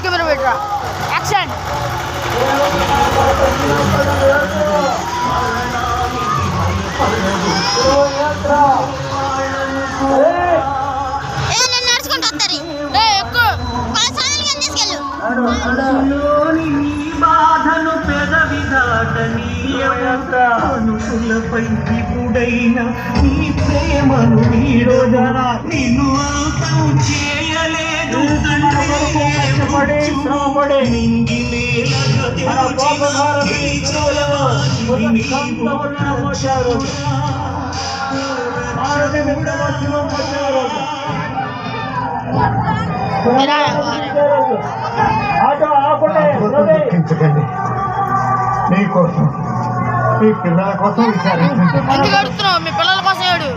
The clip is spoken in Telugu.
కెమెరా పెట్టరా యాక్షన్ నేను నడుచుకుంటూ వస్తారు ఎక్కువ బాధను పెదవి దాటనీయములపై ఇప్పుడైనా నీ ప్రేమను నీడోదనా నిన్ను అంతం చేయలేదు దుఃఖించకండి నీకోసం మీ పిల్లల కోసం విచారించండి. ఎందుకు అడుగుతున్నావు? మీ పిల్లల కోసం ఏడు.